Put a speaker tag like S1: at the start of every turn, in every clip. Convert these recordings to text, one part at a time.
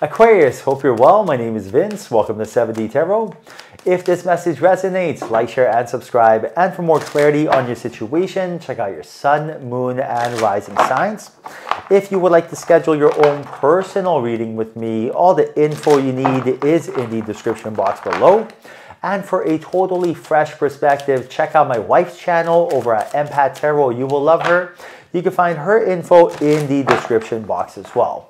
S1: Aquarius, hope you're well. My name is Vince. Welcome to 7D Tarot. If this message resonates, like, share, and subscribe. And for more clarity on your situation, check out your sun, moon, and rising signs. If you would like to schedule your own personal reading with me, all the info you need is in the description box below. And for a totally fresh perspective, check out my wife's channel over at Empath Tarot. You will love her. You can find her info in the description box as well.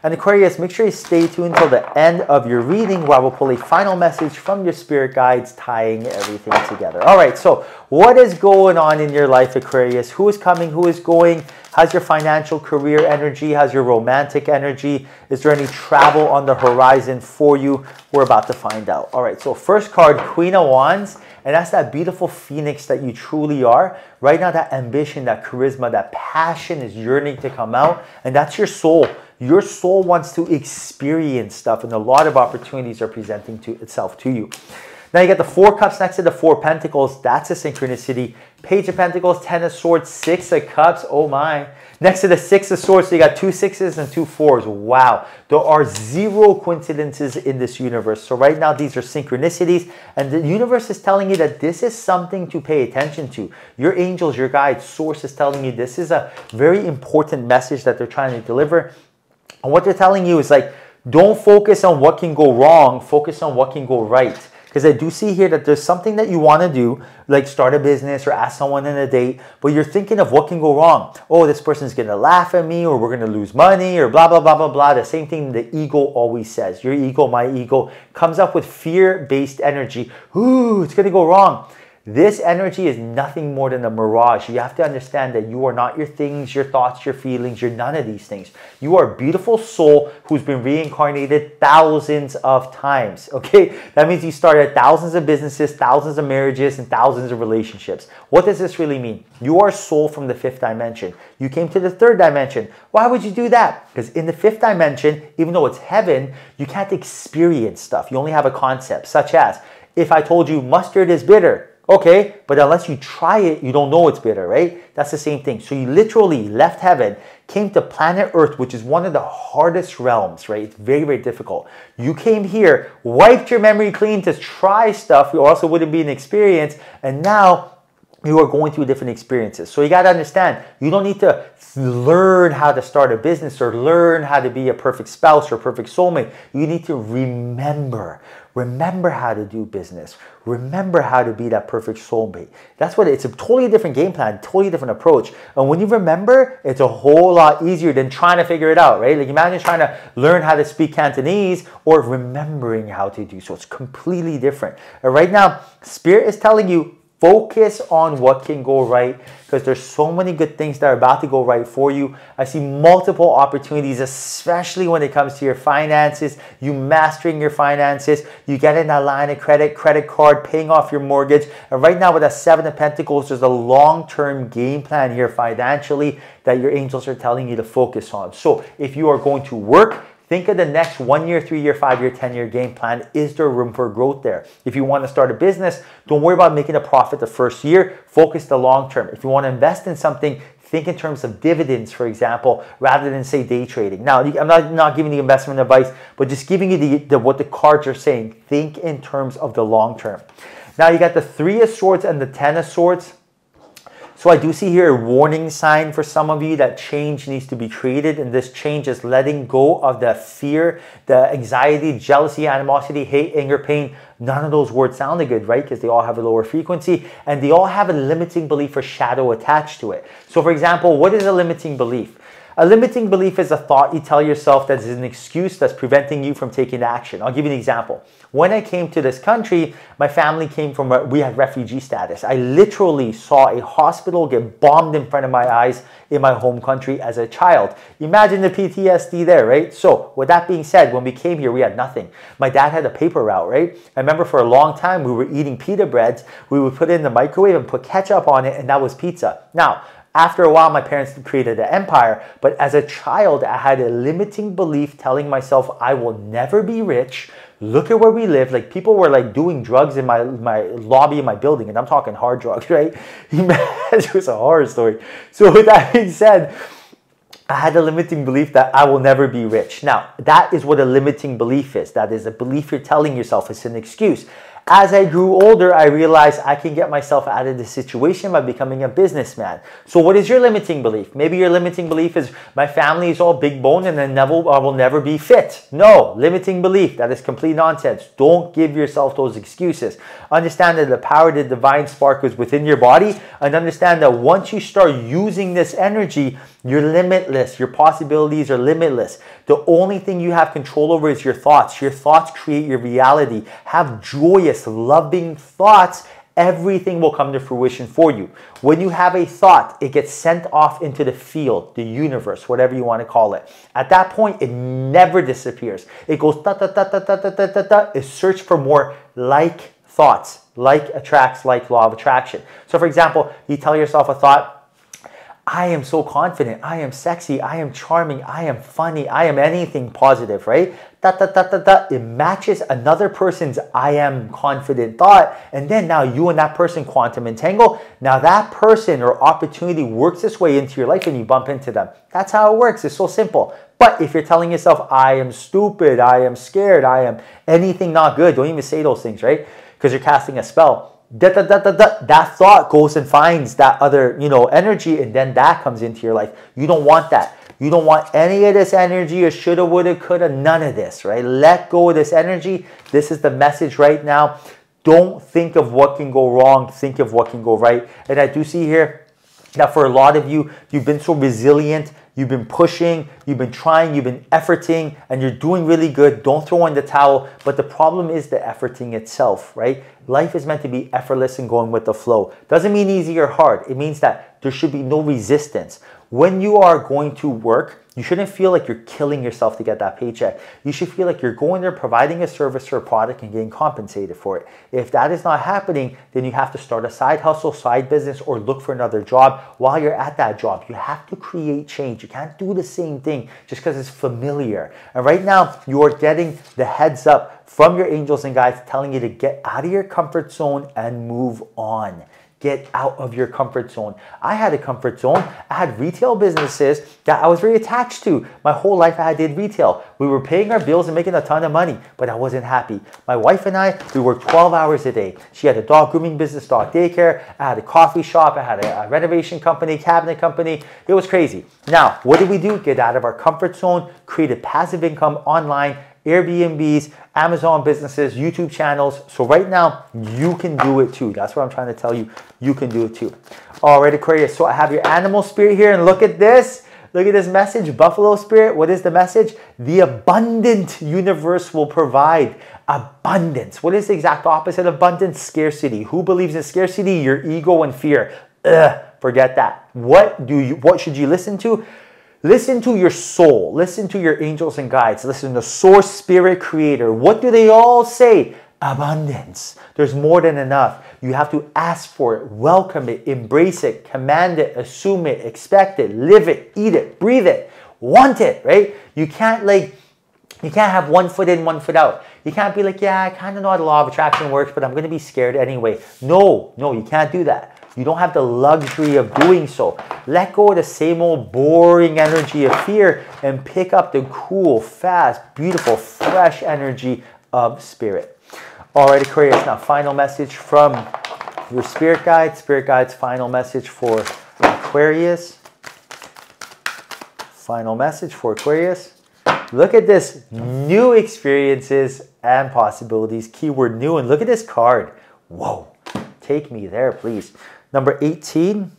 S1: And Aquarius, make sure you stay tuned till the end of your reading where I will pull a final message from your spirit guides tying everything together. All right, so what is going on in your life, Aquarius? Who is coming? Who is going? How's your financial career energy? How's your romantic energy? Is there any travel on the horizon for you? We're about to find out. All right, so first card, Queen of Wands. And that's that beautiful phoenix that you truly are. Right now, that ambition, that charisma, that passion is yearning to come out. And that's your soul. Your soul wants to experience stuff. And a lot of opportunities are presenting itself to you. Now you got the Four Cups next to the Four Pentacles. That's a synchronicity. Page of Pentacles, Ten of Swords, Six of Cups. Oh my. Next to the Six of Swords, so you got two sixes and two fours. Wow. There are zero coincidences in this universe. So right now, these are synchronicities. And the universe is telling you that this is something to pay attention to. Your angels, your guides, source is telling you this is a very important message that they're trying to deliver. And what they're telling you is like, don't focus on what can go wrong. Focus on what can go right. Because I do see here that there's something that you want to do, like start a business or ask someone on a date, but you're thinking of what can go wrong. Oh, this person's going to laugh at me, or we're going to lose money, or blah, blah, blah, blah, blah. The same thing the ego always says. Your ego, my ego, comes up with fear-based energy. Ooh, it's going to go wrong. This energy is nothing more than a mirage. You have to understand that you are not your things, your thoughts, your feelings. You're none of these things. You are a beautiful soul who's been reincarnated thousands of times, okay? That means you started thousands of businesses, thousands of marriages, and thousands of relationships. What does this really mean? You are a soul from the fifth dimension. You came to the third dimension. Why would you do that? Because in the fifth dimension, even though it's heaven, you can't experience stuff. You only have a concept, such as, if I told you mustard is bitter, okay, but unless you try it, you don't know it's bitter, right? That's the same thing. So you literally left heaven, came to planet Earth, which is one of the hardest realms, right? It's very, very difficult. You came here, wiped your memory clean to try stuff. You also wouldn't be an experience. And now you are going through different experiences. So you got to understand, you don't need to learn how to start a business or learn how to be a perfect spouse or perfect soulmate. You need to remember how to do business. Remember how to be that perfect soulmate. That's what it's a totally different game plan, totally different approach. And when you remember, it's a whole lot easier than trying to figure it out, right? Like imagine trying to learn how to speak Cantonese or remembering how to do so. It's completely different. And right now, Spirit is telling you, focus on what can go right, because there's so many good things that are about to go right for you. I see multiple opportunities, especially when it comes to your finances, you mastering your finances, you getting that line of credit, credit card, paying off your mortgage. And right now with that Seven of Pentacles, there's a long-term game plan here financially that your angels are telling you to focus on. So if you are going to work, think of the next 1 year, 3 year, 5 year, 10-year game plan. Is there room for growth there? If you want to start a business, don't worry about making a profit the first year. Focus the long term. If you want to invest in something, think in terms of dividends, for example, rather than say day trading. Now, I'm not giving you investment advice, but just giving you what the cards are saying. Think in terms of the long term. Now, you got the Three of Swords and the Ten of Swords. So I do see here a warning sign for some of you that change needs to be created, and this change is letting go of the fear, the anxiety, jealousy, animosity, hate, anger, pain. None of those words sounded good, right? Because they all have a lower frequency and they all have a limiting belief or shadow attached to it. So for example, what is a limiting belief? A limiting belief is a thought you tell yourself that is an excuse that's preventing you from taking action. I'll give you an example. When I came to this country, my family came from, we had refugee status. I literally saw a hospital get bombed in front of my eyes in my home country as a child. Imagine the PTSD there, right? So with that being said, when we came here, we had nothing. My dad had a paper route, right? I remember for a long time, we were eating pita breads. We would put it in the microwave and put ketchup on it, and that was pizza. Now, after a while, my parents created an empire, but as a child, I had a limiting belief telling myself I will never be rich. Look at where we live. Like people were like doing drugs in my lobby in my building, and I'm talking hard drugs, right? It was a horror story. So with that being said, I had a limiting belief that I will never be rich. Now, that is what a limiting belief is. That is a belief you're telling yourself. It's an excuse. As I grew older, I realized I can get myself out of this situation by becoming a businessman. So what is your limiting belief? Maybe your limiting belief is my family is all big bone and I will never be fit. No, limiting belief. That is complete nonsense. Don't give yourself those excuses. Understand that the power of the divine spark is within your body, and understand that once you start using this energy, you're limitless. Your possibilities are limitless. The only thing you have control over is your thoughts. Your thoughts create your reality. Have joyous, loving thoughts. Everything will come to fruition for you. When you have a thought, it gets sent off into the field, the universe, whatever you want to call it. At that point, it never disappears. It goes ta ta ta ta ta ta ta ta ta. It searches for more like thoughts. Like attracts like, law of attraction. So for example, you tell yourself a thought, I am so confident, I am sexy, I am charming, I am funny, I am anything positive, right? Da, da, da, da, da. It matches another person's I am confident thought, and then now you and that person quantum entangle. Now that person or opportunity works its way into your life and you bump into them. That's how it works. It's so simple. But if you're telling yourself, I am stupid, I am scared, I am anything not good, don't even say those things, right? Because you're casting a spell. That thought goes and finds that other, energy, and then that comes into your life. You don't want that. You don't want any of this energy or shoulda, woulda, coulda, none of this, right? Let go of this energy. This is the message right now. Don't think of what can go wrong. Think of what can go right. And I do see here that for a lot of you, you've been so resilient. You've been pushing, you've been trying, you've been efforting, and you're doing really good. Don't throw in the towel. But the problem is the efforting itself, right? Life is meant to be effortless and going with the flow. Doesn't mean easy or hard. It means that there should be no resistance. When you are going to work, you shouldn't feel like you're killing yourself to get that paycheck. You should feel like you're going there, providing a service or a product and getting compensated for it. If that is not happening, then you have to start a side hustle, side business, or look for another job while you're at that job. You have to create change. You can't do the same thing just because it's familiar. And right now, you are getting the heads up from your angels and guides telling you to get out of your comfort zone and move on. Get out of your comfort zone. I had a comfort zone. I had retail businesses that I was very attached to. My whole life I did retail. We were paying our bills and making a ton of money, but I wasn't happy. My wife and I, we worked 12 hours a day. She had a dog grooming business, dog daycare. I had a coffee shop. I had a renovation company, cabinet company. It was crazy. Now, what did we do? Get out of our comfort zone, create a passive income online, Airbnbs, Amazon businesses, YouTube channels. So right now, you can do it too. That's what I'm trying to tell you. You can do it too. All right, Aquarius. So I have your animal spirit here, and look at this. Look at this message. Buffalo spirit. What is the message? The abundant universe will provide. Abundance. What is the exact opposite of abundance? Scarcity. Who believes in scarcity? Your ego and fear. Forget that. What should you listen to? Listen to your soul. Listen to your angels and guides. Listen to source, spirit, creator. What do they all say? Abundance. There's more than enough. You have to ask for it, welcome it, embrace it, command it, assume it, expect it, live it, eat it, breathe it, want it, right? You can't have one foot in, one foot out. You can't be like, yeah, I kind of know how the law of attraction works, but I'm going to be scared anyway. No, you can't do that. You don't have the luxury of doing so. Let go of the same old boring energy of fear and pick up the cool, fast, beautiful, fresh energy of spirit. All right, Aquarius. Now, final message from your spirit guides. Spirit guides, final message for Aquarius. Final message for Aquarius. Look at this. New experiences and possibilities. Keyword new. And look at this card. Whoa. Take me there, please. Number 18,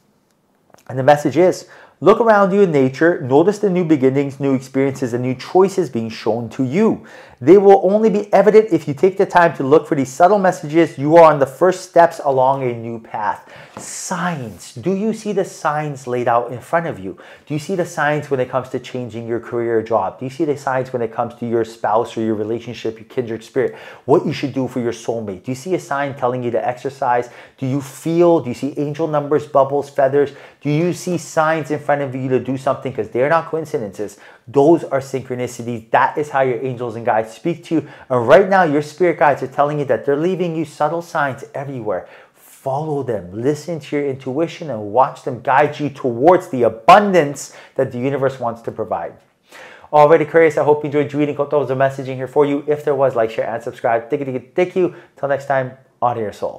S1: and the message is, look around you in nature, notice the new beginnings, new experiences, and new choices being shown to you. They will only be evident if you take the time to look for these subtle messages. You are on the first steps along a new path. Signs. Do you see the signs laid out in front of you? Do you see the signs when it comes to changing your career or job? Do you see the signs when it comes to your spouse or your relationship, your kindred spirit, what you should do for your soulmate? Do you see a sign telling you to exercise? Do you see angel numbers, bubbles, feathers? Do you see signs in front of you to do something? Because they're not coincidences. Those are synchronicities. That is how your angels and guides speak to you. And right now, your spirit guides are telling you that they're leaving you subtle signs everywhere. follow them, listen to your intuition, and watch them guide you towards the abundance that the universe wants to provide. Alright, Aquarius, I hope you enjoyed reading. Hope that was a messaging here for you. If there was, like, share, and subscribe. Thank you. Till next time, honor your soul.